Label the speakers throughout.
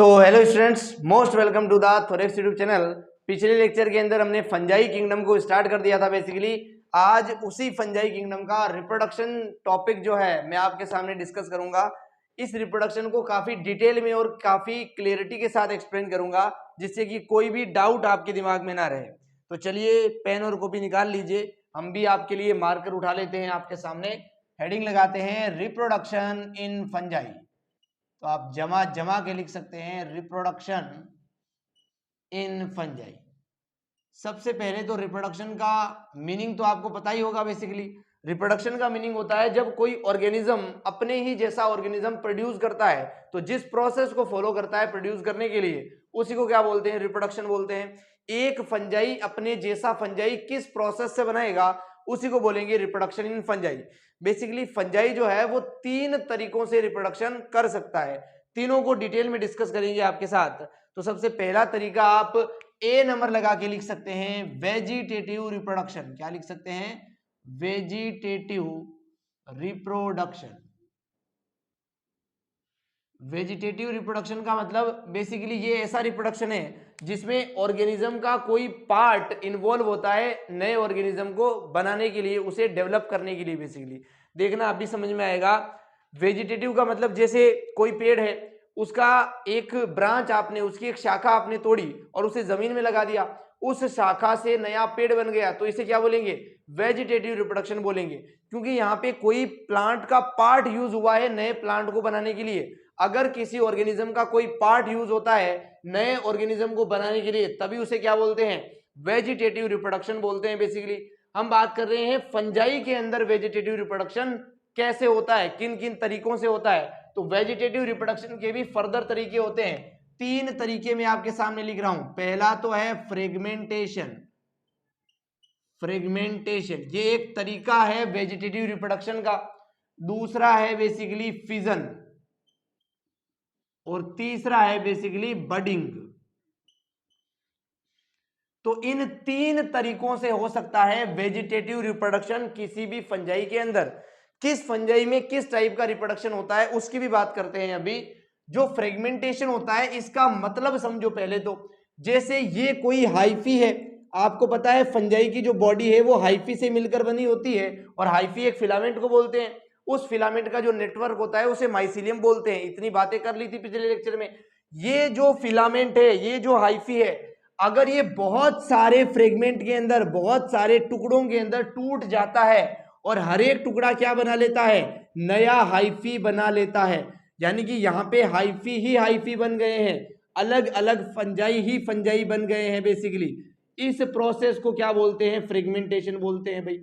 Speaker 1: So hello students, most welcome to the Thorax YouTube channel. पिछले lecture के अंदर हमने फंजाई किंगडम को स्टार्ट कर दिया था। बेसिकली आज उसी फंजाई किंगडम का रिप्रोडक्शन टॉपिक जो है मैं आपके सामने डिस्कस करूंगा। इस रिप्रोडक्शन को काफी डिटेल में और काफी क्लियरिटी के साथ एक्सप्लेन करूंगा, जिससे कि कोई भी डाउट आपके दिमाग में ना रहे। तो चलिए पेन और कॉपी निकाल लीजिए, हम भी आपके लिए मार्कर उठा लेते हैं। आपके सामने हेडिंग लगाते हैं रिप्रोडक्शन इन फंजाई। तो आप जमा जमा के लिख सकते हैं रिप्रोडक्शन इन फंजाई। सबसे पहले तो रिप्रोडक्शन का मीनिंग तो आपको पता ही होगा। बेसिकली रिप्रोडक्शन का मीनिंग होता है जब कोई ऑर्गेनिज्म अपने ही जैसा ऑर्गेनिज्म प्रोड्यूस करता है, तो जिस प्रोसेस को फॉलो करता है प्रोड्यूस करने के लिए, उसी को क्या बोलते हैं? रिप्रोडक्शन बोलते हैं। एक फंजाई अपने जैसा फंजाई किस प्रोसेस से बनाएगा, उसी को बोलेंगे reproduction in fungi. Basically fungi जो है वो 3 तरीकों से रिप्रोडक्शन कर सकता है। तीनों को डिटेल में डिस्कस करेंगे आपके साथ। तो सबसे पहला तरीका आप ए नंबर लगा के लिख सकते हैं, वेजिटेटिव रिप्रोडक्शन। क्या लिख सकते हैं? Vegetative reproduction. वेजिटेटिव रिप्रोडक्शन का मतलब बेसिकली ये ऐसा रिप्रोडक्शन है जिसमें ऑर्गेनिज्म का कोई पार्ट इन्वॉल्व होता है नए ऑर्गेनिज्म को बनाने के लिए, उसे डेवलप करने के लिए। बेसिकली देखना अभी समझ में आएगा। वेजिटेटिव का मतलब जैसे कोई पेड़ है, उसका एक ब्रांच आपने, उसकी एक शाखा आपने तोड़ी और उसे जमीन में लगा दिया, उस शाखा से नया पेड़ बन गया, तो इसे क्या बोलेंगे? वेजिटेटिव रिप्रोडक्शन बोलेंगे। क्योंकि यहाँ पे कोई प्लांट का पार्ट यूज हुआ है नए प्लांट को बनाने के लिए। अगर किसी ऑर्गेनिज्म का कोई पार्ट यूज होता है नए ऑर्गेनिज्म को बनाने के लिए, तभी उसे क्या बोलते हैं? वेजिटेटिव रिप्रोडक्शन बोलते हैं। बेसिकली हम बात कर रहे हैं फंजाई के अंदर वेजिटेटिव रिप्रोडक्शन कैसे होता है, किन किन तरीकों से होता है। तो वेजिटेटिव रिप्रोडक्शन के भी फर्दर तरीके होते हैं। 3 तरीके मैं आपके सामने लिख रहा हूं। पहला तो है फ्रेगमेंटेशन। फ्रेगमेंटेशन ये एक तरीका है वेजिटेटिव रिप्रोडक्शन का। दूसरा है बेसिकली फिजन, और तीसरा है बेसिकली बडिंग। तो इन 3 तरीकों से हो सकता है वेजिटेटिव रिप्रोडक्शन किसी भी फंजाई के अंदर। किस फंजाई में किस टाइप का रिप्रोडक्शन होता है उसकी भी बात करते हैं अभी। जो फ्रेगमेंटेशन होता है इसका मतलब समझो पहले तो। जैसे ये कोई हाइफी है, आपको पता है फंजाई की जो बॉडी है वो हाइफी से मिलकर बनी होती है, और हाइफी एक फिलामेंट को बोलते हैं। उस फिलामेंट का जो नेटवर्क होता है उसे माइसीलियम बोलते हैं। इतनी बातें कर ली थी पिछले लेक्चर में। ये जो फिलामेंट है, ये जो हाइफी है, अगर ये बहुत सारे फ्रेगमेंट के अंदर, बहुत सारे टुकड़ों के अंदर टूट जाता है और हर एक टुकड़ा क्या बना लेता है? नया हाइफी बना लेता है। यानी कि यहाँ पे हाइफी ही हाइफी बन गए हैं, अलग अलग फंजाई ही फंजाई बन गए हैं। बेसिकली इस प्रोसेस को क्या बोलते हैं? फ्रेगमेंटेशन बोलते हैं भाई।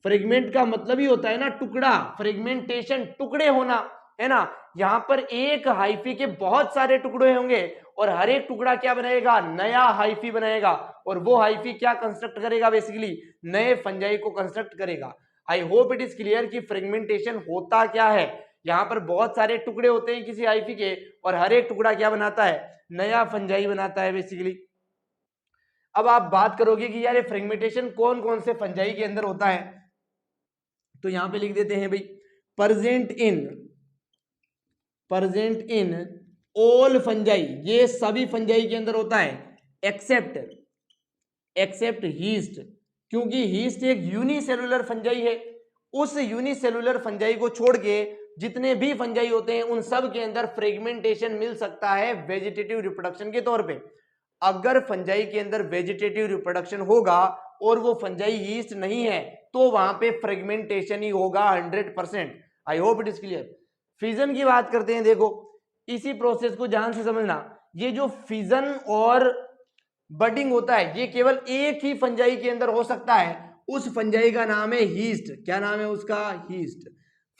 Speaker 1: फ्रेगमेंट का मतलब ही होता है ना टुकड़ा, फ्रेगमेंटेशन टुकड़े होना, है ना। यहाँ पर एक हाइफी के बहुत सारे टुकड़े होंगे और हर एक टुकड़ा क्या बनाएगा? नया हाइफी बनाएगा, और वो हाइफी क्या कंस्ट्रक्ट करेगा? बेसिकली नए फंजाई को कंस्ट्रक्ट करेगा। आई होप इट इज क्लियर कि फ्रेगमेंटेशन होता क्या है। यहाँ पर बहुत सारे टुकड़े होते हैं किसी हाइफी के, और हर एक टुकड़ा क्या बनाता है? नया फंजाई बनाता है बेसिकली। अब आप बात करोगे कि यार ये फ्रेगमेंटेशन कौन कौन से फंजाई के अंदर होता है, तो यहां पे लिख देते हैं भाई, प्रेजेंट इन ऑल फंजाई। ये सभी फंजाई के अंदर होता है, एक्सेप्ट हीस्ट। क्योंकि हीस्ट एक यूनिसेलुलर फंजाई है। उस यूनिसेलुलर फंजाई को छोड़ के जितने भी फंजाई होते हैं उन सब के अंदर फ्रेगमेंटेशन मिल सकता है वेजिटेटिव रिप्रोडक्शन के तौर पे। अगर फंजाई के अंदर वेजिटेटिव रिप्रोडक्शन होगा और वो फंजाई यीस्ट नहीं है, तो वहां पे फ्रेगमेंटेशन ही होगा 100%। आई hope it is clear. Fission की बात करते हैं। देखो इसी प्रोसेस को ध्यान से समझना। ये जो फिजन और बडिंग होता है ये केवल एक ही फंजाई के अंदर हो सकता है। उस फंजाई का नाम है हीस्ट। क्या नाम है उसका? हीस्ट।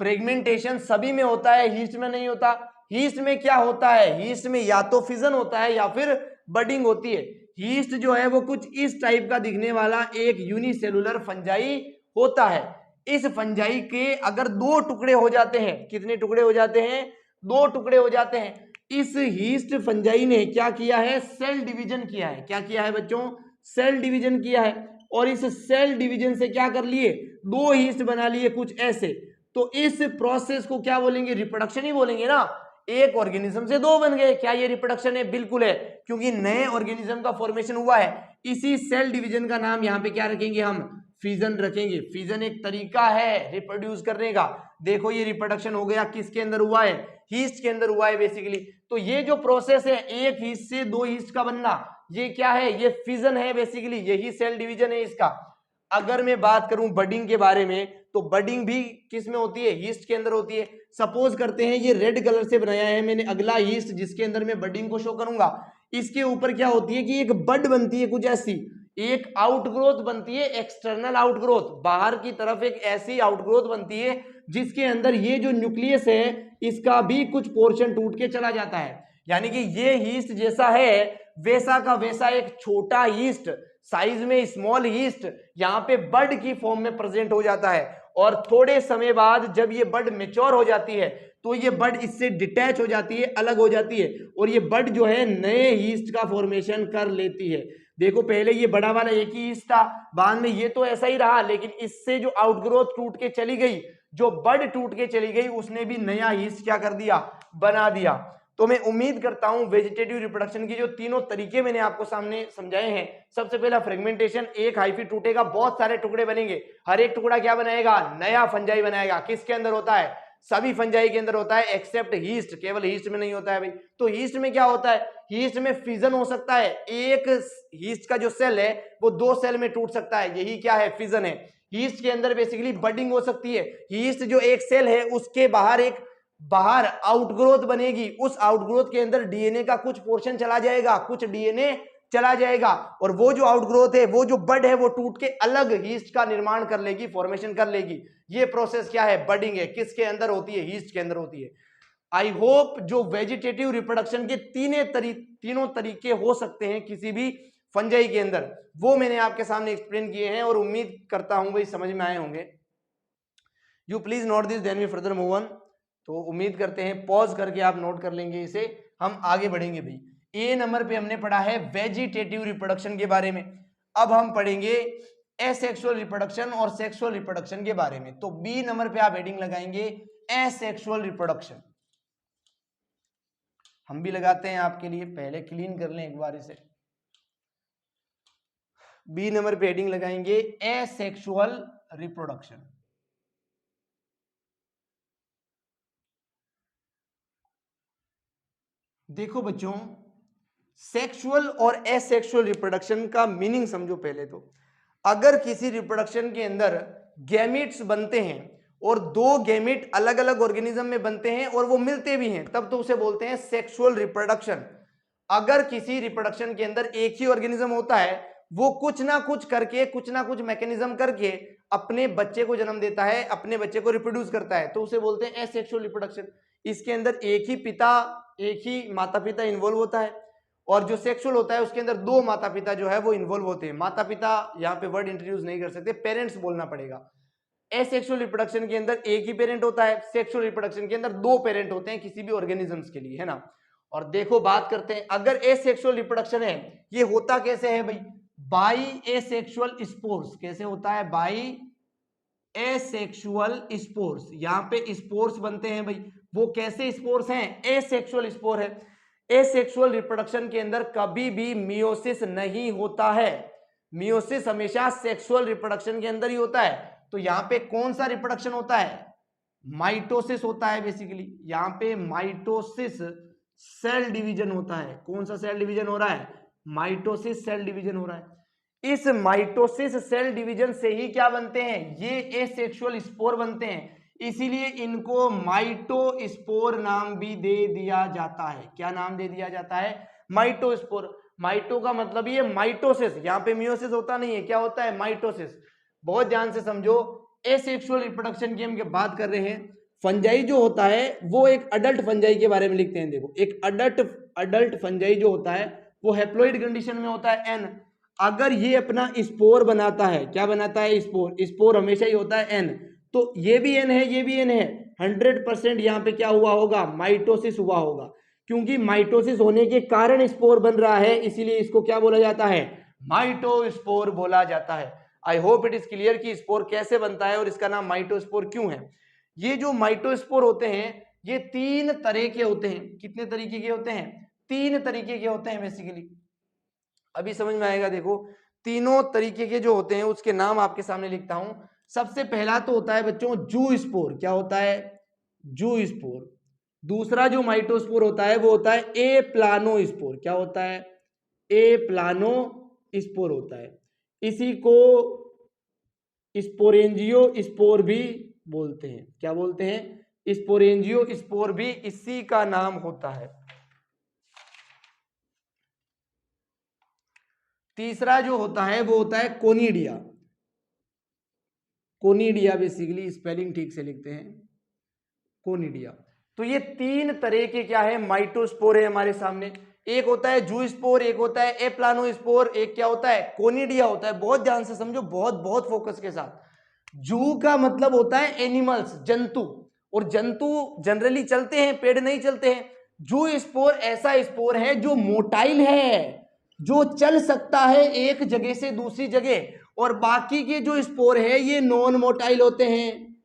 Speaker 1: फ्रेगमेंटेशन सभी में होता है, हीस्ट में नहीं होता। हीस्ट में क्या होता है? हीस्ट में या तो फिजन होता है या फिर बडिंग होती है। हीस्ट जो है वो कुछ इस टाइप का दिखने वाला एक यूनिसेलुलर फंजाई होता है। इस फंजाई के अगर 2 टुकड़े हो जाते हैं, कितने टुकड़े हो जाते हैं? 2 टुकड़े हो जाते हैं। इस हीस्ट फंजाई ने क्या किया है? सेल डिवीजन किया है। क्या किया है बच्चों? सेल डिवीजन किया है। और इस सेल डिवीजन से क्या कर लिए? 2 हीस्ट बना लिए कुछ ऐसे। तो इस प्रोसेस को क्या बोलेंगे? रिप्रोडक्शन ही बोलेंगे ना। एक ऑर्गेनिज्म से दो बन गए। क्या ये रिप्रोडक्शन है? बिल्कुल है, क्योंकि नए ऑर्गेनिज्म का फॉर्मेशन हुआ है। इसी सेल डिवीजन का नाम यहाँ पे क्या रखेंगे हम? फिजन रखेंगे। फिजन एक तरीका है रिप्रोड्यूस करने का। देखो ये रिप्रोडक्शन हो गया, किसके अंदर हुआ है? ईस्ट के अंदर हुआ है बेसिकली। तो ये जो प्रोसेस है एक ईस्ट से दो ईस्ट का बनना, ये क्या है? ये फिजन है बेसिकली, यही सेल डिवीजन है इसका। अगर मैं बात करूं बडिंग के बारे में, तो बडिंग भी किस में होती है? ईस्ट के अंदर होती है। सपोज करते हैं ये रेड कलर से बनाया है मैंने अगला ईस्ट, जिसके अंदर मैं बडिंग को शो करूंगा। इसके ऊपर क्या होती है कि एक बड बनती है कुछ ऐसी, एक आउटग्रोथ बनती है, एक्सटर्नल आउटग्रोथ, बाहर की तरफ एक ऐसी आउटग्रोथ बनती है जिसके अंदर ये जो न्यूक्लियस है इसका भी कुछ पोर्शन टूट के चला जाता है। यानी कि ये ईस्ट जैसा है वैसा का वैसा एक छोटा ईस्ट, साइज में स्मॉल ईस्ट यहाँ पे बड की फॉर्म में प्रेजेंट हो जाता है। और थोड़े समय बाद जब ये बड मेच्योर हो जाती है तो ये बड इससे डिटैच हो जाती है, अलग हो जाती है, और ये बड जो है नए ईस्ट का फॉर्मेशन कर लेती है। देखो पहले ये बड़ा वाला एक ही ईस्ट था, बाद में ये तो ऐसा ही रहा, लेकिन इससे जो आउटग्रोथ टूट के चली गई, जो बड टूट के चली गई, उसने भी नया ईस्ट क्या कर दिया? बना दिया। तो मैं उम्मीद करता हूं वेजिटेटिव रिप्रोडक्शन की जो तीनों तरीके मैंने आपको सामने समझाए हैं, सबसे पहला फ्रेगमेंटेशन, एक हाइफी टूटेगा, बहुत सारे टुकड़े बनेंगे, हर एक टुकड़ा क्या बनाएगा? नया फंजाई बनाएगा। किसके अंदर होता है? सभी फंजाई के अंदर होता है एक्सेप्ट ईस्ट, केवल ईस्ट में नहीं होता है भाई। तो ईस्ट में क्या होता है? ईस्ट में फिजन हो सकता है, एक ईस्ट का जो सेल है वो दो सेल में टूट सकता है, यही क्या है? फिजन है। ईस्ट के अंदर बेसिकली बडिंग हो सकती है, ईस्ट जो एक सेल है उसके बाहर आउटग्रोथ बनेगी, उस आउटग्रोथ के अंदर डीएनए का कुछ पोर्शन चला जाएगा, कुछ डीएनए चला जाएगा, और वो जो आउटग्रोथ है, वो जो बड है, वो टूट के अलग ईस्ट का निर्माण कर लेगी, फॉर्मेशन कर लेगी। ये प्रोसेस क्या है? बडिंग है। किसके अंदर होती है? ईस्ट के अंदर होती है। आई होप जो वेजिटेटिव रिप्रोडक्शन के तीनों तरीके हो सकते हैं किसी भी फंजाई के अंदर, वो मैंने आपके सामने एक्सप्लेन किए हैं, और उम्मीद करता हूं भाई समझ में आए होंगे। You please note this, then we further move on. तो उम्मीद करते हैं पॉज करके आप नोट कर लेंगे इसे, हम आगे बढ़ेंगे भाई। ए नंबर पे हमने पढ़ा है वेजिटेटिव रिप्रोडक्शन के बारे में। अब हम पढ़ेंगे एसेक्सुअल रिप्रोडक्शन और सेक्सुअल रिप्रोडक्शन के बारे में। तो बी नंबर पे आप हेडिंग लगाएंगे एसेक्सुअल रिप्रोडक्शन। हम भी लगाते हैं आपके लिए, पहले क्लीन कर लें एक बार इसे। बी नंबर पे हेडिंग लगाएंगे एसेक्सुअल रिप्रोडक्शन। देखो बच्चों, सेक्सुअल और एसेक्सुअल रिप्रोडक्शन का मीनिंग समझो पहले तो। अगर किसी रिप्रोडक्शन के अंदर गैमीट्स बनते हैं और दो गैमीट अलग अलग ऑर्गेनिज्म में बनते हैं और वो मिलते भी हैं, तब तो उसे बोलते हैं सेक्सुअल रिप्रोडक्शन। अगर किसी रिप्रोडक्शन के अंदर एक ही ऑर्गेनिज्म होता है, वो कुछ ना कुछ करके, कुछ ना कुछ मैकेनिज्म करके अपने बच्चे को जन्म देता है, अपने बच्चे को रिप्रोड्यूस करता है, तो उसे बोलते हैं एसेक्सुअल रिप्रोडक्शन। इसके अंदर एक ही पिता, एक ही माता पिता इन्वॉल्व होता है, और जो सेक्सुअल होता है उसके अंदर दो माता पिता जो है वो इन्वॉल्व होते हैं। माता पिता यहाँ पे वर्ड इंट्रोड्यूस नहीं कर सकते, पेरेंट्स बोलना पड़ेगा। एसेक्सुअल रिप्रोडक्शन के अंदर एक ही पेरेंट होता है, सेक्सुअल रिप्रोडक्शन के अंदर दो पेरेंट होते हैं किसी भी ऑर्गेनिजम्स के लिए, है ना। और देखो बात करते हैं, अगर एसेक्सुअल रिप्रोडक्शन है, ये होता कैसे है भाई? By asexual spores. कैसे होता है? By asexual spores. यहाँ पे स्पोर्स बनते हैं भाई, वो कैसे स्पोर्स हैं? एसेक्सुअल स्पोर है। एसेक्सुअल रिप्रोडक्शन के अंदर कभी भी मियोसिस नहीं होता है, मियोसिस हमेशा सेक्सुअल रिप्रोडक्शन के अंदर ही होता है। तो यहाँ पे कौन सा रिप्रोडक्शन होता है? माइटोसिस होता है बेसिकली। यहाँ पे माइटोसिस सेल डिवीजन होता है। कौन सा सेल डिवीजन हो रहा है? माइटोसिस सेल डिवीजन हो रहा है। इस माइटोसिस सेल डिवीजन से ही क्या बनते हैं? ये एसेक्सुअल स्पोर बनते हैं, इसीलिए इनको माइटोस्पोर नाम भी दे दिया जाता है। क्या नाम दे दिया जाता है? माइटोस्पोर। माइटो का मतलब ये माइटोसिस, यहाँ पे मियोसिस होता नहीं है, क्या होता है? माइटोसिस। बहुत ध्यान से समझो, एसेक्सुअल रिप्रोडक्शन की हम बात कर रहे हैं। फंजाई जो होता है वो एक अडल्ट फंजाई के बारे में लिखते हैं। देखो, एक अडल्ट फंजाई जो होता है वो हैप्लॉइड कंडीशन में होता है एन। अगर ये अपना स्पोर बनाता है, क्या बनाता है? स्पोर। स्पोर हमेशा ही होता है एन, तो ये भी एन है, ये भी एन है। 100% यहाँ पे क्या हुआ होगा? माइटोसिस हुआ होगा, क्योंकि माइटोसिस होने के कारण स्पोर बन रहा है, इसीलिए इसको क्या बोला जाता है? माइटोस्पोर बोला जाता है। आई होप इट इज क्लियर कि स्पोर कैसे बनता है और इसका नाम माइटोस्पोर क्यों है। ये जो माइटोस्पोर होते हैं ये 3 तरह के होते हैं। कितने तरीके के होते हैं? 3 तरीके के होते हैं बेसिकली। अभी समझ में आएगा। देखो तीनों तरीके के जो होते हैं उसके नाम आपके सामने लिखता हूं। सबसे पहला तो होता है बच्चों जू स्पोर। क्या होता है? जू स्पोर। दूसरा जो माइटोस्पोर होता है वो होता है ए प्लानो स्पोर। क्या होता है? ए प्लानो स्पोर होता है। इसी को स्पोरेंजियो स्पोर भी बोलते हैं। क्या बोलते हैं? स्पोरेंजियो स्पोर भी इसी का नाम होता है। तीसरा जो होता है वो होता है कोनिडिया। कोनिडिया बेसिकली स्पेलिंग ठीक से लिखते हैं कोनिडिया। तो ये 3 तरह के क्या है? माइटोस्पोर है हमारे सामने। एक होता है जू स्पोर, एक होता है ए प्लानो स्पोर, एक क्या होता है? कोनिडिया होता है। बहुत ध्यान से समझो, बहुत बहुत फोकस के साथ। जू का मतलब होता है एनिमल्स, जंतु, और जंतु जनरली चलते हैं, पेड़ नहीं चलते हैं। जू स्पोर ऐसा स्पोर है जो मोटाइल है, जो चल सकता है एक जगह से दूसरी जगह, और बाकी के जो स्पोर है ये नॉन मोटाइल होते हैं।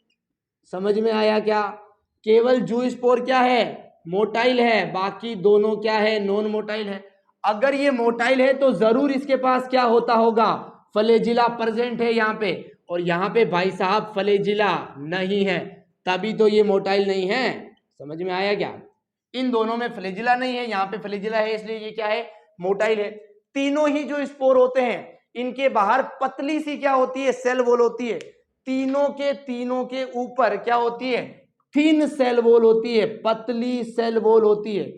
Speaker 1: समझ में आया क्या? केवल जू स्पोर क्या है? मोटाइल है, बाकी दोनों क्या है? नॉन मोटाइल है। अगर ये मोटाइल है तो जरूर इसके पास क्या होता होगा? फ्लैजिला प्रेजेंट है यहाँ पे, और यहाँ पे भाई साहब फ्लैजिला नहीं है, तभी तो ये मोटाइल नहीं है। समझ में आया क्या? इन दोनों में फ्लैजिला नहीं है, यहाँ पे फ्लैजिला है, इसलिए ये क्या है? मोटाइल है। तीनों ही जो स्पोर होते हैं इनके बाहर पतली सी क्या होती है? सेल वॉल होती है। तीनों के ऊपर क्या होती है? थिन सेल वॉल होती है, पतली सेल वॉल होती है।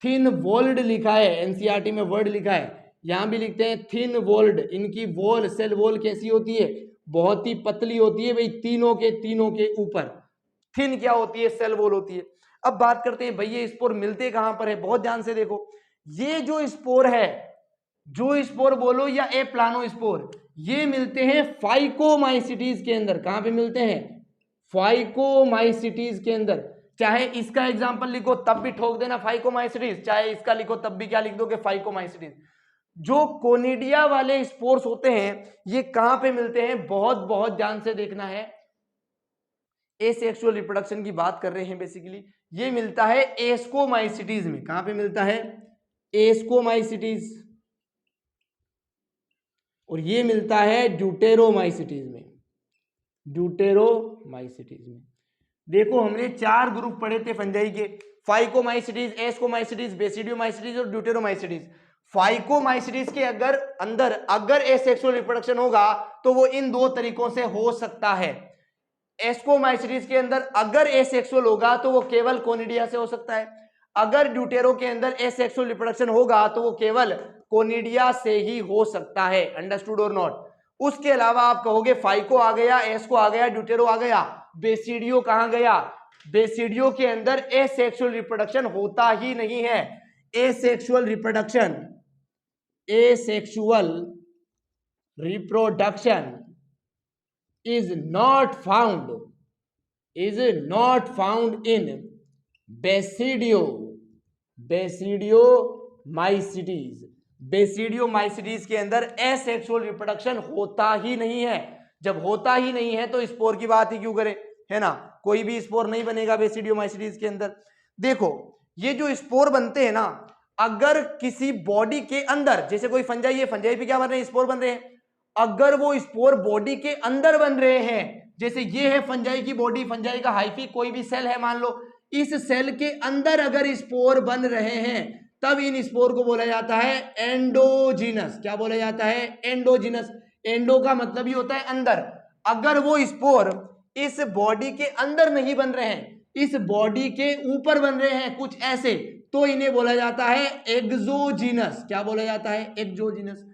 Speaker 1: थिन वॉल्ड लिखा है, एनसीईआरटी में वर्ड लिखा है, यहां भी लिखते हैं थिन वॉल्ड। इनकी वॉल, सेल वॉल कैसी होती है? बहुत ही पतली होती है भाई। तीनों के ऊपर थिन क्या होती है? सेल वॉल होती है। अब बात करते हैं भाई ये स्पोर मिलते कहां पर है? बहुत ध्यान से देखो, ये जो स्पोर है, जो स्पोर बोलो या ए प्लानो स्पोर, ये मिलते हैं फाइकोमाइसिटीज के अंदर। कहां पे मिलते हैं? फाइकोमाइसिटीज के अंदर। चाहे इसका एग्जांपल लिखो तब भी ठोक देना फाइकोमाइसिटीज, चाहे इसका लिखो तब भी क्या लिख दोगे? फाइकोमाइसिटीज। जो कोनिडिया वाले स्पोर्स होते हैं ये कहां पे मिलते हैं? बहुत बहुत ध्यान से देखना है। एसेक्सुअल रिप्रोडक्शन की बात कर रहे हैं बेसिकली। ये मिलता है एस्कोमाइसिटीज में। कहां पे मिलता है? एस्कोमाइसिटीज। और ये मिलता है ड्यूटेरोमाइसिटीज में। ड्यूटेरोमाइसिटीज में देखो हमने 4 ग्रुप पढ़े थे फंजाई के, फाइकोमाइसिटीज, एस्कोमाइसिटीज, बेसिडियोमाइसिटीज और ड्यूटेरोमाइसिटीज। फाइकोमाइसिटीज के अंदर अगर एसेक्सुअल रिप्रोडक्शन होगा तो वो इन 2 तरीकों से हो सकता है। एस्कोमाइसिटीज के अंदर अगर एसेक्सुअल होगा तो वो केवल कोनिडिया से हो सकता है। अगर ड्यूटेरो के अंदर एसेक्सुअल रिप्रोडक्शन होगा तो वो केवल कोनिडिया से ही हो सकता है। अंडरस्टूड और नॉट? उसके अलावा आप कहोगे फाइको आ गया, एस्को आ गया, ड्यूटेरो आ गया, बेसिडियो कहां गया? बेसिडियो के अंदर एसेक्सुअल रिप्रोडक्शन होता ही नहीं है। Asexual reproduction is not found in basidiomycetes. Basidiomycetes के अंदर एसेक्सुअल रिप्रोडक्शन होता ही नहीं है। जब होता ही नहीं है तो स्पोर की बात ही क्यों करें, है ना? कोई भी स्पोर नहीं बनेगा बेसिडियोमाइसिटीज के अंदर। देखो ये जो स्पोर बनते हैं ना, अगर किसी बॉडी के अंदर, जैसे कोई फंजाई है, फंजाई पे क्या बन रहे हैं? स्पोर बन रहे हैं। अगर वो स्पोर बॉडी के अंदर बन रहे हैं, जैसे ये है फंजाई की बॉडी, फंजाई का हाइफी, कोई भी सेल है मान लो, इस सेल के अंदर अगर स्पोर बन रहे हैं तब इन स्पोर को बोला जाता है एंडोजीनस। क्या बोला जाता है? एंडोजीनस। एंडो का मतलब ही होता है अंदर। अगर वो स्पोर इस बॉडी के अंदर नहीं बन रहे हैं, इस बॉडी के ऊपर बन रहे हैं कुछ ऐसे, तो इन्हें बोला जाता है एक्सोजीनस। क्या बोला जाता है? एक्सोजीनस।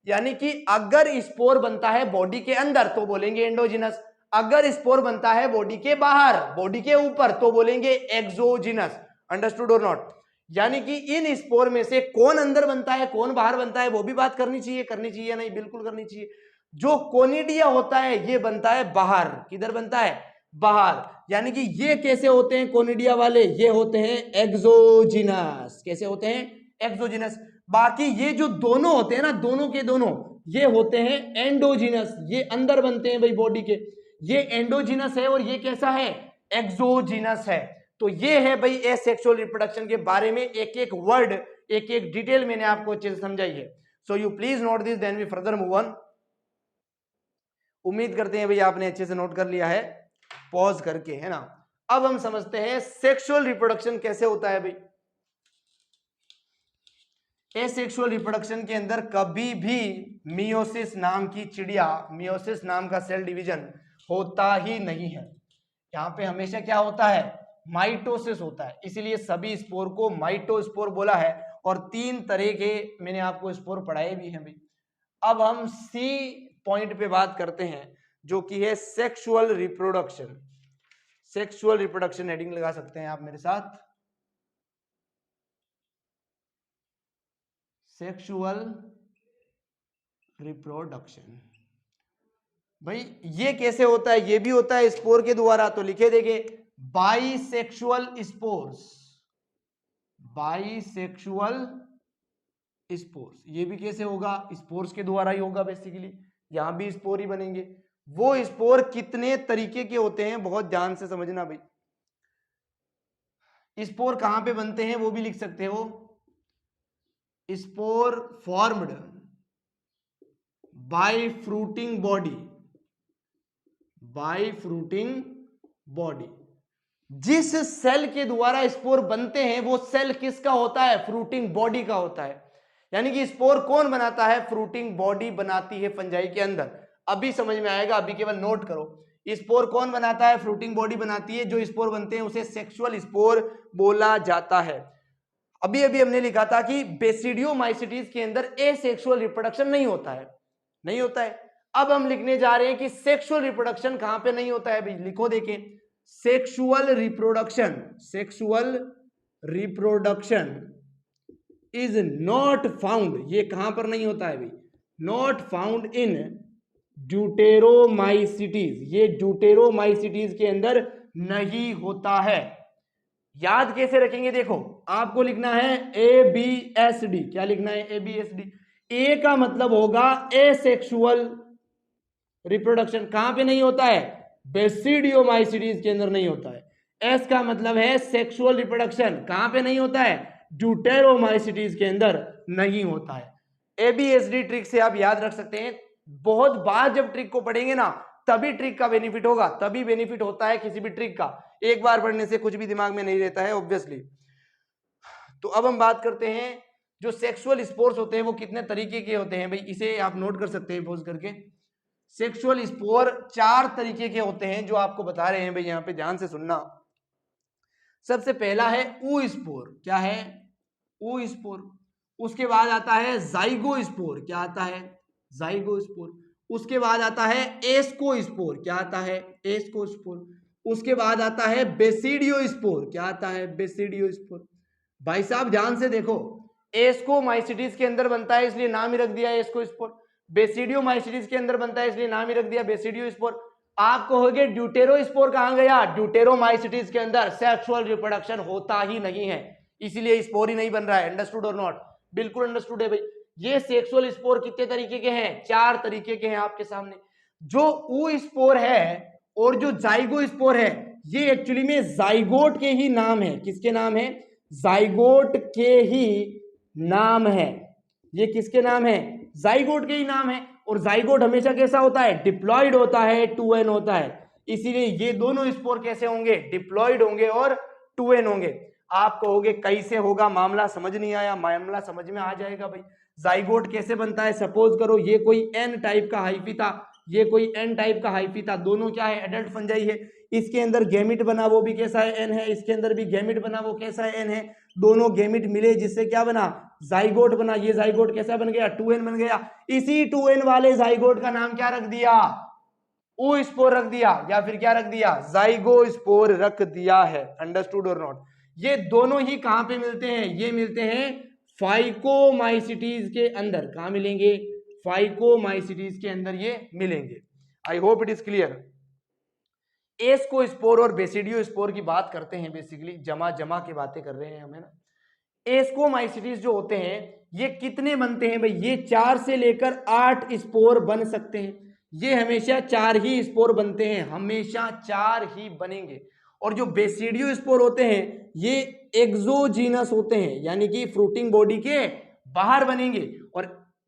Speaker 1: यानी कि अगर स्पोर बनता है बॉडी के अंदर तो बोलेंगे एंडोजीनस, अगर स्पोर बनता है बॉडी के बाहर, बॉडी के ऊपर, तो बोलेंगे एक्सोजीनस। अंडरस्टूड और नॉट? यानी कि इन स्पोर में से कौन अंदर बनता है कौन बाहर बनता है वो भी बात करनी चाहिए नहीं? बिल्कुल करनी चाहिए। जो कोनिडिया होता है ये बनता है बाहर। किधर बनता है? बाहर। यानी कि ये कैसे होते हैं कोनिडिया वाले? ये होते हैं एक्सोजीनस। कैसे होते हैं? एक्सोजीनस। बाकी ये जो दोनों होते हैं ना, दोनों के दोनों, ये होते हैं एंडोजीनस। ये अंदर बनते हैं भाई बॉडी के, ये एंडोजीनस है, और ये कैसा है? एक्सोजीनस है। तो ये है भाई एसेक्सुअल रिप्रोडक्शन के बारे में एक एक वर्ड, एक एक डिटेल मैंने आपको अच्छे से समझाई है। So you please note this, then we further move on. उम्मीद करते हैं भाई आपने अच्छे से नोट कर लिया है पॉज करके, है ना। अब हम समझते हैं सेक्सुअल रिप्रोडक्शन कैसे होता है भाई। एसेक्सुअल रिप्रोडक्शन के अंदर कभी भी मियोसिस नाम की चिड़िया, मियोसिस नाम का सेल डिवीजन होता ही नहीं है। यहां पे हमेशा क्या होता है, माइटोसिस होता है। इसीलिए सभी स्पोर को माइटोस्पोर बोला है। और 3 तरह के मैंने आपको स्पोर पढ़ाए भी हैं भाई। अब हम सी पॉइंट पे बात करते हैं जो कि है sexual reproduction. Sexual reproduction heading लगा सकते हैं आप मेरे साथ। सेक्सुअल रिप्रोडक्शन भाई ये कैसे होता है, ये भी होता है स्पोर के द्वारा। तो लिखे देंगे बाइसेक्सुअल स्पोर्स, बाइसेक्सुअल स्पोर्स। ये भी कैसे होगा, स्पोर्स के द्वारा ही होगा बेसिकली। यहां भी स्पोर ही बनेंगे। वो स्पोर कितने तरीके के होते हैं बहुत ध्यान से समझना भाई। स्पोर कहां पे बनते हैं वो भी लिख सकते हो। Spore formed by fruiting body, by fruiting body. जिस सेल के द्वारा स्पोर बनते हैं वो सेल किसका होता है, फ्रूटिंग बॉडी का होता है। यानी कि स्पोर कौन बनाता है, फ्रूटिंग बॉडी बनाती है फंजाई के अंदर। अभी समझ में आएगा, अभी केवल नोट करो। स्पोर कौन बनाता है, फ्रूटिंग बॉडी बनाती है। जो स्पोर बनते हैं उसे सेक्सुअल स्पोर बोला जाता है। अभी अभी हमने लिखा था कि बेसिडियोमाइसिटीज के अंदर एसेक्सुअल रिप्रोडक्शन नहीं होता है, नहीं होता है। अब हम लिखने जा रहे हैं कि सेक्सुअल रिप्रोडक्शन कहां पे नहीं होता है भाई। लिखो देखें, sexual reproduction, sexual reproduction is not found, ये कहां पर नहीं होता है भाई, नॉट फाउंड इन ड्यूटेरोमाइसिटीज, ये ड्यूटेरोमाइसिटीज के अंदर नहीं होता है। याद कैसे रखेंगे, देखो आपको लिखना है ABSD। क्या लिखना है, ABSD। ए का मतलब होगा एसेक्सुअल रिप्रोडक्शन, कहां पे नहीं होता है, बेसिडियोमाइसिटीज के अंदर नहीं होता है। एस का मतलब है सेक्सुअल रिप्रोडक्शन, कहां पे नहीं होता है, ड्यूटेरोमाइसिटीज के अंदर नहीं होता है। ABSD ट्रिक से आप याद रख सकते हैं। बहुत बार जब ट्रिक को पढ़ेंगे ना तभी ट्रिक का बेनिफिट होगा, तभी बेनिफिट होता है किसी भी ट्रिक का। एक बार पढ़ने से कुछ भी दिमाग में नहीं रहता है ऑब्वियसली। तो अब हम बात करते हैं जो सेक्सुअल स्पोर्स होते हैं वो कितने तरीके के होते हैं भाई, इसे आप नोट कर सकते हैं पॉज करके। सेक्सुअल स्पोर 4 तरीके के होते हैं जो आपको बता रहे हैं भाई, यहां पे ध्यान से सुनना। सबसे पहला है ऊ स्पोर। क्या है, ऊ स्पोर। उसके बाद आता है जाइगो स्पोर। क्या आता है, जाइगो स्पोर। उसके बाद आता है एस्को स्पोर। क्या आता है, एस्को स्पोर। उसके बाद आता है बेसिडियो स्पोर। क्या आता है, बेसिडियो स्पोर। भाई साहब ध्यान से देखो, एस्कोमाइसिटीज के अंदर बनता है इसलिए नाम ही रख दिया एस्को स्पोर। बेसिडियोमाइसिटीज के अंदर बनता है इसलिए नाम ही रख दिया बेसिडियो स्पोर। आप कहोगे ड्यूटेरो स्पोर कहां गया, ड्यूटेरोमाइसिटीज के अंदर सेक्सुअल रिप्रोडक्शन होता ही नहीं है, इसीलिए स्पोर ही नहीं बन रहा है। अंडरस्टूड और नॉट, बिल्कुल अंडरस्टूड है भाई। ये सेक्सुअल स्पोर कितने तरीके के हैं, 4 तरीके के हैं आपके सामने। जो ऊ स्पोर है और जो जाइगो स्पोर है ये एक्चुअली में जाइगोट के ही नाम है। किसके नाम है, जाइगोट के ही नाम है। ये किसके नाम है, जाइगोट के ही नाम है। और जाइगोट हमेशा कैसा होता है, डिप्लॉयड होता है, 2n होता है। इसीलिए ये दोनों स्पोर कैसे होंगे, डिप्लॉयड होंगे और 2n होंगे। आप कहोगे कैसे होगा, मामला समझ नहीं आया, मामला समझ में आ जाएगा भाई। जाइगोट कैसे बनता है, सपोज करो ये कोई n टाइप का हाइफी था, ये कोई n टाइप का हाइफी था, दोनों क्या है, एडल्ट फंजाई है। इसके अंदर गैमिट बना वो भी कैसा है, n है। इसके अंदर भी गैमिट बना वो कैसा है, n है। दोनों गैमिट मिले जिससे क्या बना, जाइगोट बना। ये जाइगोट कैसा बन गया, 2n बन गया। इसी 2n वाले जाइगोट का नाम क्या रख दिया, ओ स्पोर रख दिया, या फिर क्या रख दिया, जाइगो स्पोर रख दिया है। अंडरस्टूड और नॉट। ये दोनों ही कहां पे मिलते हैं, ये मिलते हैं फाइकोमाइसिटीज के अंदर। कहां मिलेंगे, फाइकोमाइसिटीज के अंदर ये मिलेंगे। I hope it is clear. Ascospore और बेसिडियो स्पोर की बात करते हैं, बेसिकली जमा की बातें कर रहे हैं हमें ना। एस्कोमाइसिटीज जो होते हैं ये कितने बनते हैं भाई, ये 4 से लेकर 8 स्पोर बन सकते हैं। ये हमेशा 4 ही स्पोर बनते हैं, हमेशा 4 ही बनेंगे। और जो बेसिडियोस्पोर होते हैं ये एक्सोजीनस होते हैं, यानी कि फ्रूटिंग बॉडी के बाहर बनेंगे, और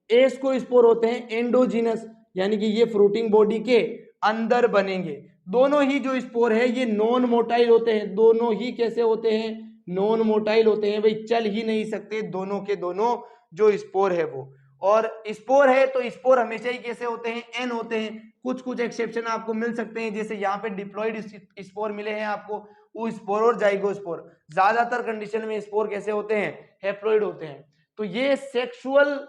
Speaker 1: एस्कोस्पोर होते हैं एंडोजीनस, यानी कि ये फ्रूटिंग बॉडी के अंदर बनेंगे। दोनों ही जो स्पोर है ये नॉन मोटाइल होते हैं, दोनों ही कैसे होते हैं, नॉन मोटाइल होते हैं, भाई चल ही नहीं सकते दोनों के दोनों जो स्पोर है वो। और स्पोर है तो स्पोर हमेशा ही कैसे होते हैं, एन होते हैं। कुछ कुछ एक्सेप्शन आपको मिल सकते हैं, जैसे यहाँ पे डिप्लॉइड स्पोर मिले हैं आपको, वो स्पोर और जाइगोस्पोर। ज्यादातर कंडीशन में स्पोर कैसे होते हैं, हैप्लॉइड होते हैं। तो ये सेक्सुअल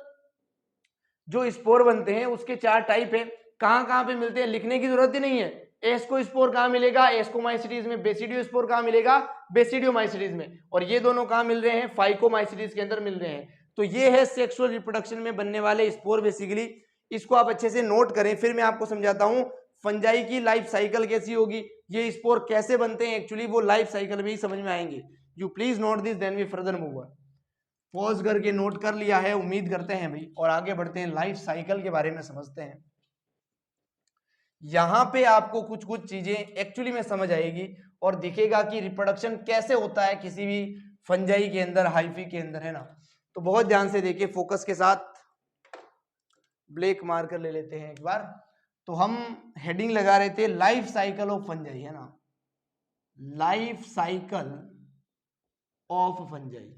Speaker 1: जो स्पोर बनते हैं उसके 4 टाइप है। कहां कहां पे मिलते हैं लिखने की जरूरत ही नहीं है। एस्कोस्पोर कहां मिलेगा, एस्कोमाइसिटीज में। बेसिडियोस्पोर कहां मिलेगा, बेसिडियोमाइसिटीज में। और ये दोनों कहां मिल रहे हैं, फाइकोमाइसिटीज के अंदर मिल रहे हैं। तो ये है सेक्सुअल रिप्रोडक्शन में बनने वाले स्पोर बेसिकली। इसको आप अच्छे से नोट करें, फिर मैं आपको समझाता हूं फंजाई की लाइफ साइकिल कैसी होगी, ये स्पोर कैसे बनते हैं एक्चुअली वो लाइफ साइकिल में ही समझ में आएंगे। You please note this, then we further move. Pause करके नोट कर लिया है उम्मीद करते हैं भाई, और आगे बढ़ते हैं, लाइफ साइकिल के बारे में समझते हैं। यहां पे आपको कुछ कुछ चीजें एक्चुअली में समझ आएगी और दिखेगा कि रिप्रोडक्शन कैसे होता है किसी भी फंजाई के अंदर, हाइफी के अंदर, है ना। तो बहुत ध्यान से देखिए, फोकस के साथ, ब्लैक मार्कर ले लेते हैं एक बार। तो हम हेडिंग लगा रहे थे लाइफ साइकिल ऑफ फंजाई, है ना, life cycle of fungi.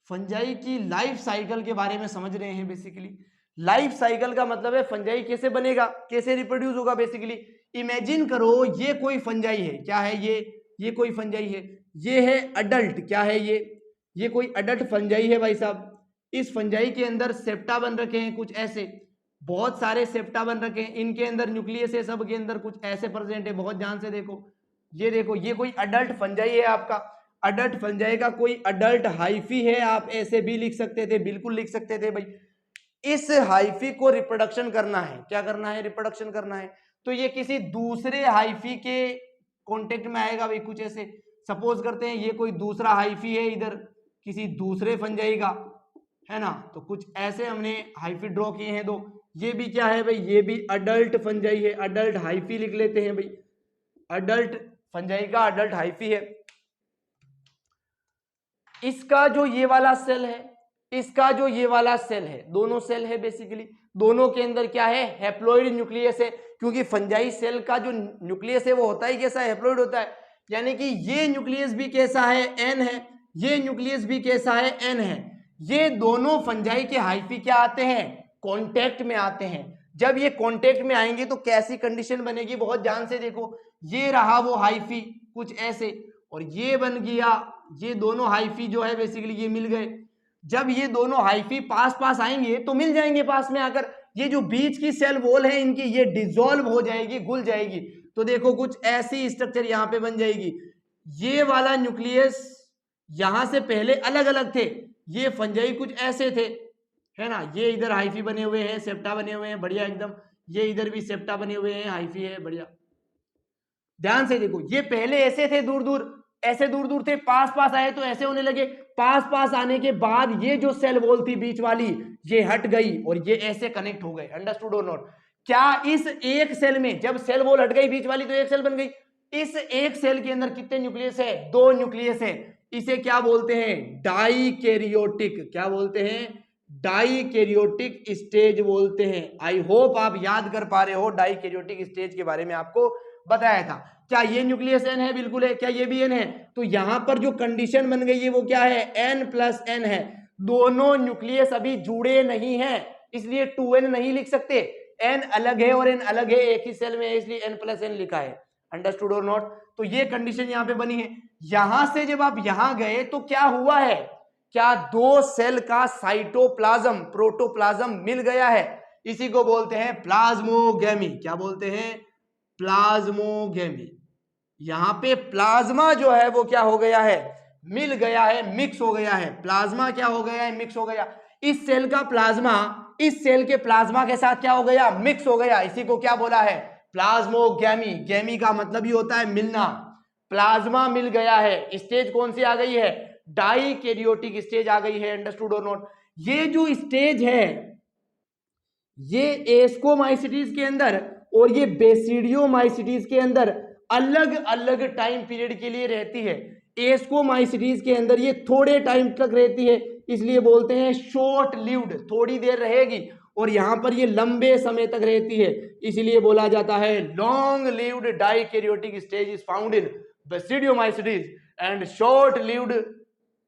Speaker 1: Fungi की लाइफ साइकिल के बारे में समझ रहे हैं बेसिकली। लाइफ साइकिल का मतलब है फंजाई कैसे बनेगा, कैसे रिप्रोड्यूस होगा बेसिकली। इमेजिन करो ये कोई फंजाई है, क्या है ये कोई फंजाई है, ये है अडल्ट, क्या है ये कोई अडल्ट फंजाई है भाई साहब। इस फंजाई के अंदर सेप्टा बन रखे हैं कुछ ऐसे, बहुत सारे सेप्टा बन रखे हैं, इनके अंदर न्यूक्लियस है, सब के अंदर कुछ ऐसे प्रेजेंट है। बहुत ध्यान से देखो, ये देखो, ये कोई अडल्ट फंजाई है आपका। अडल्ट फंजाई का कोई अडल्ट हाइफी है, आप ऐसे भी लिख सकते थे, बिल्कुल लिख सकते थे भाई। इस हाइफी को रिप्रोडक्शन करना है, क्या करना है, रिप्रोडक्शन करना है। तो ये किसी दूसरे हाइफी के कांटेक्ट में आएगा भाई, कुछ ऐसे। सपोज करते हैं ये कोई दूसरा हाइफी है इधर किसी दूसरे फंजाई का, है ना। तो कुछ ऐसे हमने हाइफी ड्रॉ किए हैं दो। ये भी क्या है भाई, ये भी अडल्ट फंजाई है, अडल्ट हाइफी लिख लेते हैं भाई। अडल्ट फंजाई का अडल्ट हाइफी है। इसका जो ये वाला सेल है, इसका जो ये वाला सेल है, दोनों सेल है बेसिकली। दोनों के अंदर क्या है, हैप्लॉइड न्यूक्लियस है, क्योंकि फंजाई सेल का जो न्यूक्लियस है वो होता ही कैसा है, हैप्लॉइड होता है। यानी कि ये न्यूक्लियस भी कैसा है, एन है, ये न्यूक्लियस भी कैसा है, एन है। ये दोनों फंजाई के हाइफी क्या आते हैं, कॉन्टेक्ट में आते हैं। जब ये कॉन्टेक्ट में आएंगे तो कैसी कंडीशन बनेगी, बहुत ध्यान से देखो। ये रहा वो हाइफी कुछ ऐसे, और ये बन गया, ये दोनों हाइफी जो है बेसिकली ये मिल गए। जब ये दोनों हाइफी पास पास आएंगे तो मिल जाएंगे पास में आकर, ये जो बीच की सेल वॉल है इनकी ये डिसॉल्व हो जाएगी, घुल जाएगी। तो देखो कुछ ऐसी स्ट्रक्चर यहाँ पे बन जाएगी। ये वाला न्यूक्लियस यहां से पहले अलग अलग थे, ये फंजाई कुछ ऐसे थे, है ना। ये इधर हाइफी बने हुए हैं, सेप्टा बने हुए हैं, बढ़िया एकदम। ये इधर भी सेप्टा बने हुए हैं, हाइफी है, बढ़िया। ध्यान से देखो, ये पहले ऐसे थे दूर दूर, ऐसे दूर दूर थे, पास पास आए तो ऐसे होने लगे। पास पास आने के बाद ये जो सेल वॉल थी बीच वाली ये हट गई और ये ऐसे कनेक्ट हो गए। अंडरस्टूड और नॉट। क्या इस एक सेल में जब सेल वॉल हट गई बीच वाली तो एक सेल बन गई। इस एक सेल के अंदर कितने न्यूक्लियस है, 2 न्यूक्लियस है। इसे क्या बोलते हैं, डाइकैरियोटिक, क्या बोलते हैं, डाइकैरियोटिक स्टेज बोलते हैं। आई होप आप याद कर पा रहे हो, डाइकैरियोटिक स्टेज के बारे में आपको बताया था। क्या ये न्यूक्लियस एन है, बिल्कुल है। क्या ये भी एन है, तो यहां पर जो कंडीशन बन गई है वो क्या है, n+n है। दोनों न्यूक्लियस अभी जुड़े नहीं है, इसलिए 2n नहीं लिख सकते। n अलग है और n अलग है, एक ही सेल में है, इसलिए n+n लिखा है। अंडरस्टूड और नॉट। तो ये कंडीशन यहां पे बनी है। यहां से जब आप यहां गए तो क्या हुआ है, क्या 2 सेल का साइटोप्लाज्म, प्रोटोप्लाज्म मिल गया है। इसी को बोलते हैं प्लाज्मोगेमी। क्या बोलते हैं, प्लाज्मोगेमी। यहां पे प्लाज्मा जो है वो क्या हो गया है, मिल गया है, मिक्स हो गया है। प्लाज्मा क्या हो गया है, मिक्स हो गया। इस सेल का प्लाज्मा इस सेल के प्लाज्मा के साथ क्या हो गया, मिक्स हो गया। इसी को क्या बोला है, प्लाज्मोगेमी। गैमी का मतलब ही होता है मिलना। प्लाज्मा मिल गया है। स्टेज कौन सी आ गई है, डाइकैरियोटिक स्टेज आ गई है। अंडरस्टूड और नॉट। ये जो स्टेज है ये एस्कोमाइसिटीज के अंदर और ये बेसिडियोमाइसिटीज के अंदर अलग अलग टाइम पीरियड के लिए रहती है। एस्कोमाइसिटीज के अंदर ये थोड़े टाइम तक रहती है, इसलिए बोलते हैं शॉर्ट लिव्ड, थोड़ी देर रहेगी, और यहां पर ये लंबे समय तक रहती है, इसलिए बोला जाता है long lived dikaryotic stage is found in basidiomycetes and short lived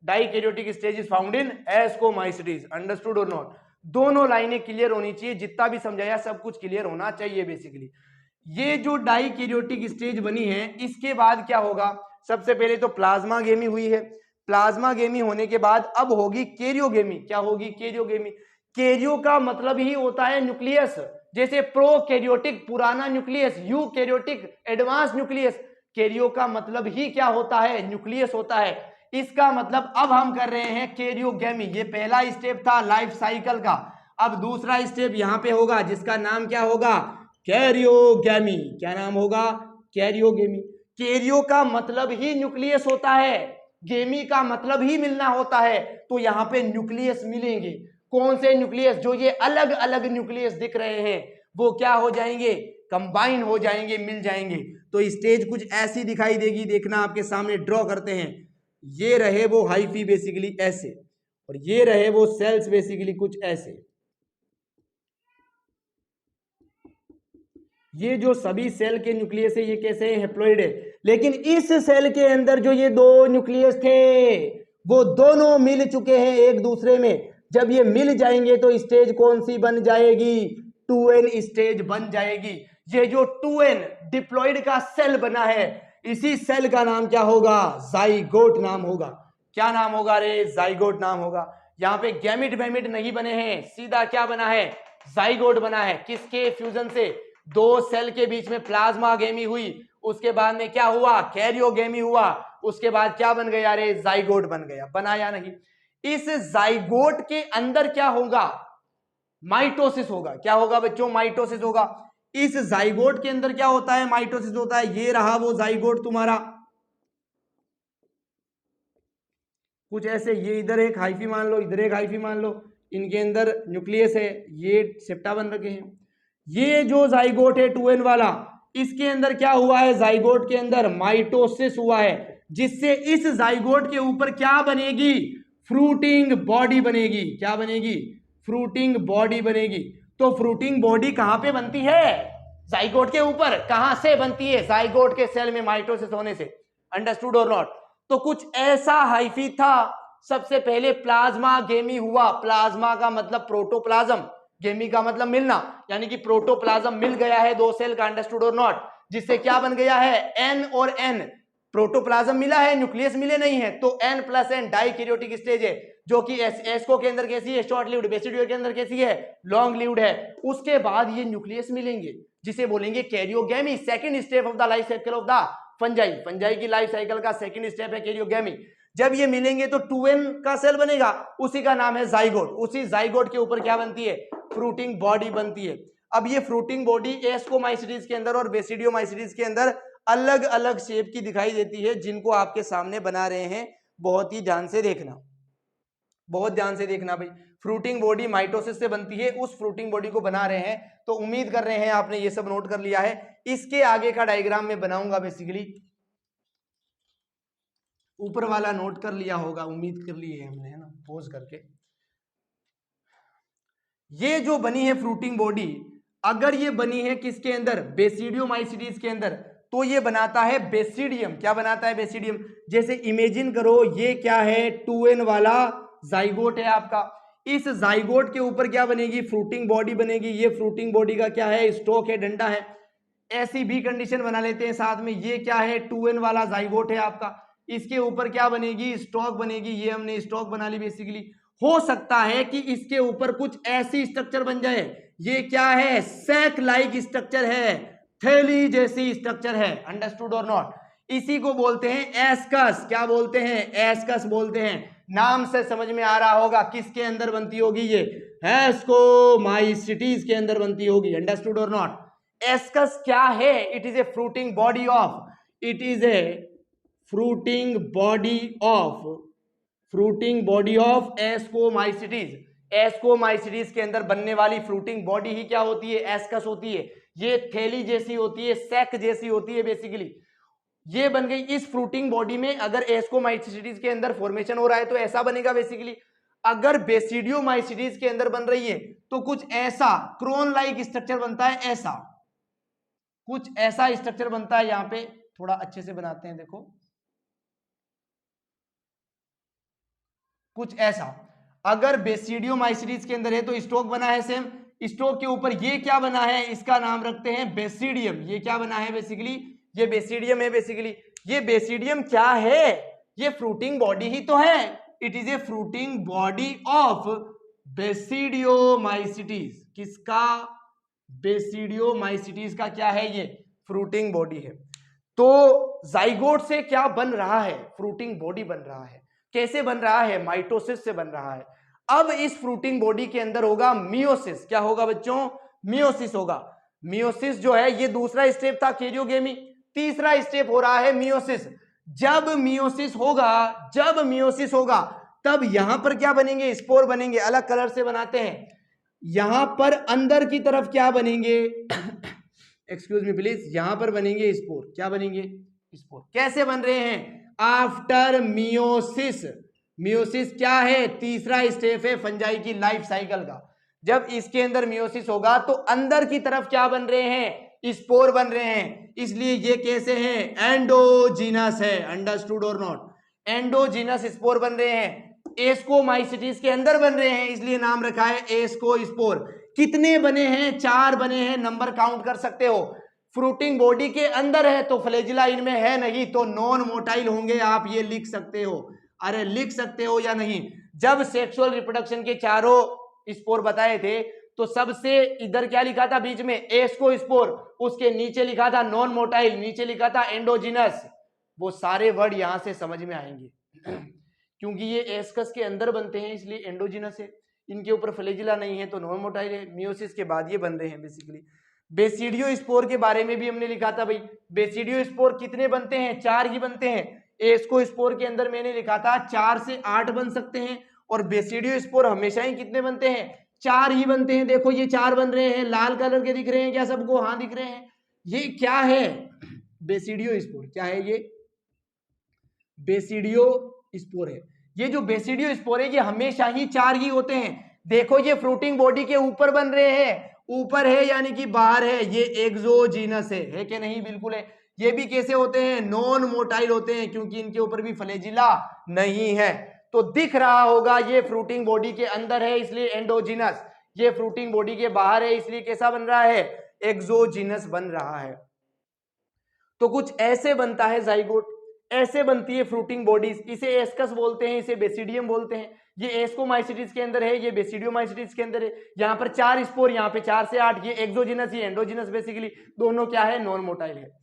Speaker 1: dikaryotic stage is found in ascomycetes. Understood और नॉट? दोनों लाइनें क्लियर होनी चाहिए, जितना भी समझाया सब कुछ क्लियर होना चाहिए बेसिकली। ये जो डाइकैरियोटिक स्टेज बनी है, इसके बाद क्या होगा? सबसे पहले तो प्लाज्मा गेमी हुई है, प्लाज्मा गेमी होने के बाद अब होगी कैरियोगेमी। क्या होगी? कैरियोगेमी। कैरियो का मतलब ही होता है न्यूक्लियस, जैसे प्रोकैरियोटिक पुराना nucleus, eukaryotic advance nucleus. Cairo का मतलब ही क्या होता है? न्यूक्लियस होता है। इसका मतलब अब हम कर रहे हैं कैरियोगेमी। ये पहला स्टेप था लाइफ साइकिल का, अब दूसरा स्टेप यहां पे होगा जिसका नाम क्या होगा? कैरियोगेमी। क्या नाम होगा? कैरियोगेमी। कैरियो का मतलब ही न्यूक्लियस होता है, गेमी का मतलब ही मिलना होता है, तो यहां पे न्यूक्लियस मिलेंगे। कौन से न्यूक्लियस? जो ये अलग अलग न्यूक्लियस दिख रहे हैं वो क्या हो जाएंगे? कंबाइन हो जाएंगे, मिल जाएंगे। तो स्टेज कुछ ऐसी दिखाई देगी, देखना आपके सामने ड्रॉ करते हैं। ये रहे वो हाइफी बेसिकली ऐसे, और ये रहे वो सेल्स बेसिकली कुछ ऐसे। ये जो सभी सेल के न्यूक्लियस है ये कैसे है? हैप्लॉइड है। लेकिन इस सेल के अंदर जो ये दो न्यूक्लियस थे वो दोनों मिल चुके हैं एक दूसरे में। जब ये मिल जाएंगे तो स्टेज कौन सी बन जाएगी? 2n स्टेज बन जाएगी। ये जो 2n डिप्लॉइड का सेल बना है, इसी सेल का नाम क्या होगा? जाइगोट नाम होगा। क्या नाम होगा रे? जाइगोट नाम होगा। यहाँ पे गैमिट वैमिट नहीं बने हैं, सीधा क्या बना है? जाइगोट बना है। किसके फ्यूजन से? दो सेल के बीच में प्लाज्मा गेमी हुई, उसके बाद में क्या हुआ? कैरियोगेमी हुआ, उसके बाद क्या बन गया रे? जाइगोट बन गया। बना या नहीं? इस जाइगोट के अंदर क्या होगा? माइटोसिस होगा। क्या होगा बच्चों? माइटोसिस होगा। इस जाइगोट के अंदर क्या होता है? माइटोसिस होता है। ये रहा वो जाइगोट तुम्हारा, कुछ ऐसे। ये इधर एक हाइफी मान लो, इधर एक हाइफी मान लो, इनके अंदर न्यूक्लियस है, ये सेप्टा बन रखे हैं। ये जो जाइगोट है 2n वाला, इसके अंदर क्या हुआ है? जाइगोट के अंदर माइटोसिस हुआ है, जिससे इस जाइगोट के ऊपर क्या बनेगी? फ्रूटिंग बॉडी बनेगी। क्या बनेगी? फ्रूटिंग बॉडी बनेगी। तो फ्रूटिंग बॉडी कहां पे बनती है? जाइगोट के ऊपर। कहां से बनती है? जाइगोट के सेल में माइटोसिस होने से। अंडरस्टूड और नॉट? तो कुछ ऐसा हाइफी था। सबसे पहले प्लाज्मा गेमी हुआ। प्लाज्मा का मतलब प्रोटोप्लाज्म, गेमी का मतलब मिलना, यानी कि प्रोटोप्लाज्म मिल गया है दो सेल का। अंडरस्टूड और नॉट? जिससे क्या बन गया है? एन और एन। प्रोटोप्लाज्म मिला है, न्यूक्लियस मिले नहीं है, तो N plus N dikaryotic stage है, जो कि एस्को के अंदर कैसी है? Short lived. बेसिडियो के अंदर कैसी है? लॉन्ग लिव्ड है। उसके बाद ये न्यूक्लियस मिलेंगे, जिसे बोलेंगे karyogamy. Second step of the life cycle of the fungi. Fungi की लाइफ साइकिल का सेकंड स्टेप है कैरियोगेमी। जब ये मिलेंगे तो 2n का सेल बनेगा, उसी का नाम है जाइगोट। उसी जाइगोट के ऊपर क्या बनती है? फ्रूटिंग बॉडी बनती है। अब ये फ्रूटिंग बॉडी एस्कोमाइसिटीज के अंदर और बेसिडियोमाइसिटीज के अंदर अलग अलग शेप की दिखाई देती है, जिनको आपके सामने बना रहे हैं। बहुत ही ध्यान से देखना, बहुत ध्यान से देखना भाई। फ्रूटिंग बॉडी माइटोसिस से बनती है, उस फ्रूटिंग बॉडी को बना रहे हैं। तो उम्मीद कर रहे हैं आपने ये सब नोट कर लिया है। इसके आगे का डायग्राम में बनाऊंगा बेसिकली, ऊपर वाला नोट कर लिया होगा, उम्मीद कर ली है हमने, है ना, पोज करके। ये जो बनी है फ्रूटिंग बॉडी, अगर ये बनी है किसके अंदर? बेसिडियोमाइसिटीज के अंदर, तो ये बनाता है बेसिडियम। क्या बनाता है? बेसिडियम। जैसे इमेजिन करो ये क्या है? 2n वाला जाइगोट है आपका। इस जाइगोट के ऊपर क्या बनेगी? फ्रूटिंग बॉडी बनेगी। ये फ्रूटिंग बॉडी का क्या है? स्टॉक है, डंडा है। ऐसी भी कंडीशन बना लेते हैं साथ में। ये क्या है? 2n वाला जाइगोट है आपका। इसके ऊपर क्या बनेगी? स्टॉक बनेगी। ये हमने स्टॉक बना ली बेसिकली। हो सकता है कि इसके ऊपर कुछ ऐसी स्ट्रक्चर बन जाए। ये क्या है? सैक लाइक स्ट्रक्चर है, थैली जैसी स्ट्रक्चर है। अंडरस्टूड और नॉट? इसी को बोलते हैं एस्कस। क्या बोलते हैं? एस्कस बोलते हैं। नाम से समझ में आ रहा होगा किसके अंदर बनती होगी? ये एस्कोमाइसिटीज के अंदर बनती होगी। अंडरस्टूड और नॉट? एस्कस क्या है? It is a fruiting body of, it is a fruiting body of, fruiting body of ascomycetes. Ascomycetes के अंदर बनने वाली फ्रूटिंग बॉडी ही क्या होती है? एस्कस होती है। ये थैली जैसी होती है, सैक जैसी होती है बेसिकली। ये बन गई। इस फ्रूटिंग बॉडी में अगर एस्कोमाइसिटीज के अंदर फॉर्मेशन हो रहा है तो ऐसा बनेगा बेसिकली। अगर बेसिडियोमाइसिटीज के अंदर बन रही है तो कुछ ऐसा क्रोन लाइक स्ट्रक्चर बनता है, ऐसा कुछ ऐसा स्ट्रक्चर बनता है। यहां पे थोड़ा अच्छे से बनाते हैं, देखो कुछ ऐसा। अगर बेसिडियोमाइसिटीज के अंदर है तो स्टोक बना है सेम। स्टोक के ऊपर ये क्या बना है, इसका नाम रखते हैं बेसिडियम। ये क्या बना है बेसिकली, ये बेसिडियम है बेसिकली। ये बेसिडियम क्या है, ये फ्रूटिंग बॉडी ही तो है। It is a fruiting body of basidiomycetes. किसका, बेसिडियोमाइसिटीज का क्या है, ये फ्रूटिंग बॉडी है। तो जाइगोट से क्या बन रहा है, फ्रूटिंग बॉडी बन रहा है। कैसे बन रहा है, माइटोसिस से बन रहा है। अब इस फ्रूटिंग बॉडी के अंदर होगा मियोसिस। क्या होगा बच्चों, मियोसिस होगा। मियोसिस जो है ये दूसरा स्टेप था कैरियोगेमी, तीसरा स्टेप हो रहा है मियोसिस। जब मियोसिस होगा तब यहां पर क्या बनेंगे, स्पोर बनेंगे। अलग कलर से बनाते हैं। यहां पर अंदर की तरफ क्या बनेंगे एक्सक्यूज मी प्लीज, यहां पर बनेंगे स्पोर। क्या बनेंगे, स्पोर। कैसे बन रहे हैं, आफ्टर मियोसिस। मियोसिस क्या है, तीसरा स्टेप है फंजाई की लाइफ साइकिल का। जब इसके अंदर मियोसिस होगा तो अंदर की तरफ क्या बन रहे हैं, स्पोर बन रहे हैं। इसलिए ये कैसे हैं, एंडोजीनस है। अंडरस्टूड और नॉट, एंडोजीनस स्पोर बन रहे हैं। एस्कोमाइसिटीज के अंदर बन रहे हैं, इसलिए नाम रखा है एस्कोस्पोर। कितने बने हैं, 4 बने हैं। नंबर काउंट कर सकते हो। फ्रूटिंग बॉडी के अंदर है तो फ्लैजिला इनमें है नहीं, तो नॉन मोटाइल होंगे। आप ये लिख सकते हो, अरे लिख सकते हो या नहीं। जब सेक्सुअल रिप्रोडक्शन के चारों स्पोर बताए थे तो सबसे इधर क्या लिखा था बीच में, एस्कोस्पोर। उसके नीचे लिखा था नॉन मोटाइल, नीचे लिखा था एंडोजिनस। वो सारे वर्ड यहां से समझ में आएंगे क्योंकि ये एस्कस के अंदर बनते हैं इसलिए एंडोजिनस है। इनके ऊपर फ्लैजिला नहीं है तो नॉन मोटाइल है। मियोसिस के बाद ये बन रहे हैं बेसिकली। बेसिडियो स्पोर के बारे में भी हमने लिखा था भाई। बेसिडियो स्पोर कितने बनते हैं, 4 ही बनते हैं। एस्को स्पोर के अंदर मैंने लिखा था 4 से 8 बन सकते हैं। और बेसिडियो स्पोर हमेशा ही कितने बनते हैं, 4 ही बनते हैं। देखो ये 4 बन रहे हैं, लाल कलर के दिख रहे हैं क्या सबको, हाँ दिख रहे हैं। ये क्या है, बेसिडियो स्पोर। क्या है ये, बेसिडियो स्पोर है। ये जो बेसिडियो स्पोर है ये हमेशा ही 4 ही होते हैं। देखो ये फ्रूटिंग बॉडी के ऊपर बन रहे हैं, ऊपर है यानी कि बाहर है। ये एक्सोजीनस है कि नहीं, बिल्कुल है। ये भी कैसे होते हैं, नॉन मोटाइल होते हैं क्योंकि इनके ऊपर भी फ्लैजिला नहीं है। तो दिख रहा होगा ये फ्रूटिंग बॉडी के अंदर है इसलिए एंडोजिनस, ये फ्रूटिंग बॉडी के बाहर है इसलिए कैसा बन रहा है, एक्सोजिनस बन रहा है। तो कुछ ऐसे बनता है जाइगोट, ऐसे बनती है फ्रूटिंग बॉडीज। इसे एस्कस बोलते हैं, इसे बेसिडियम बोलते हैं। ये एस्कोमाइसिटीज के अंदर है, ये बेसिडियोमाइसिटीज के अंदर है। यहाँ पर 4 स्पोर, यहाँ पे 4 से 8। ये एक्सोजिनस, ये एंडोजिनस। बेसिकली दोनों क्या है, नॉन मोटाइल है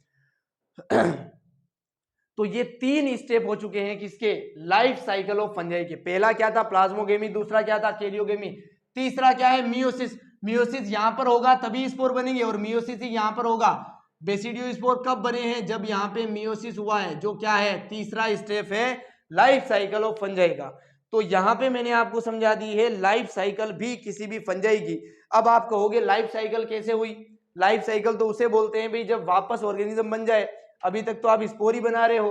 Speaker 1: तो ये 3 स्टेप हो चुके हैं किसके, लाइफ साइकिल ऑफ फंजाई के। पहला क्या था, प्लाज्मोगेमी। दूसरा क्या था, कैरियोगेमी। तीसरा क्या है, मियोसिस। मियोसिस यहां पर होगा तभी स्पोर बनेंगे और मियोसिस ही यहां पर होगा। बेसिडियो स्पोर कब बने हैं, जब यहाँ पे मियोसिस हुआ है, जो क्या है, तीसरा स्टेप है लाइफ साइकिल ऑफ फंजाई का। तो यहाँ पे मैंने आपको समझा दी है लाइफ साइकिल भी किसी भी फंजाई की। अब आप कहोगे लाइफ साइकिल कैसे हुई, लाइफ साइकिल तो उसे बोलते हैं भाई जब वापस ऑर्गेनिज्म बन जाए। अभी तक तो आप स्पोर ही बना रहे हो।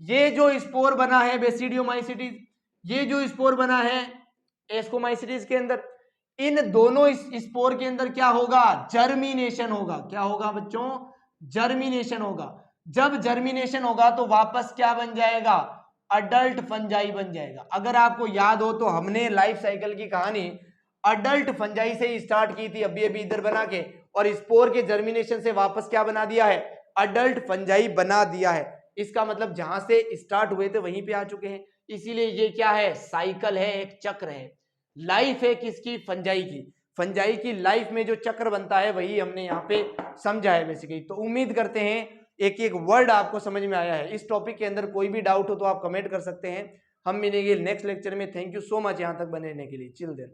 Speaker 1: ये जो स्पोर बना है बेसिडियोमाइसिटीज, ये जो स्पोर बना है एस्कोमाइसिटीज के अंदर, इन दोनों स्पोर के अंदर क्या होगा, जर्मिनेशन होगा। क्या होगा बच्चों, जर्मिनेशन होगा। जब जर्मिनेशन होगा तो वापस क्या बन जाएगा, अडल्ट फंजाई बन जाएगा। अगर आपको याद हो तो हमने लाइफ साइकिल की कहानी अडल्ट फंजाई से ही स्टार्ट की थी अभी अभी इधर बना के, और स्पोर के जर्मिनेशन से वापस क्या बना दिया है, अडल्ट फंजाई बना दिया है। इसका मतलब जहां से स्टार्ट हुए थे वहीं पे आ चुके हैं। इसीलिए ये क्या है, साइकिल है, एक चक्र है। लाइफ है किसकी, फंजाई की। फंजाई की लाइफ में जो चक्र बनता है वही हमने यहाँ पे समझा है बेसिकली। तो उम्मीद करते हैं एक एक वर्ड आपको समझ में आया है। इस टॉपिक के अंदर कोई भी डाउट हो तो आप कमेंट कर सकते हैं। हम मिलेंगे नेक्स्ट लेक्चर में। थैंक यू सो मच यहाँ तक बने रहने के लिए। Chill then.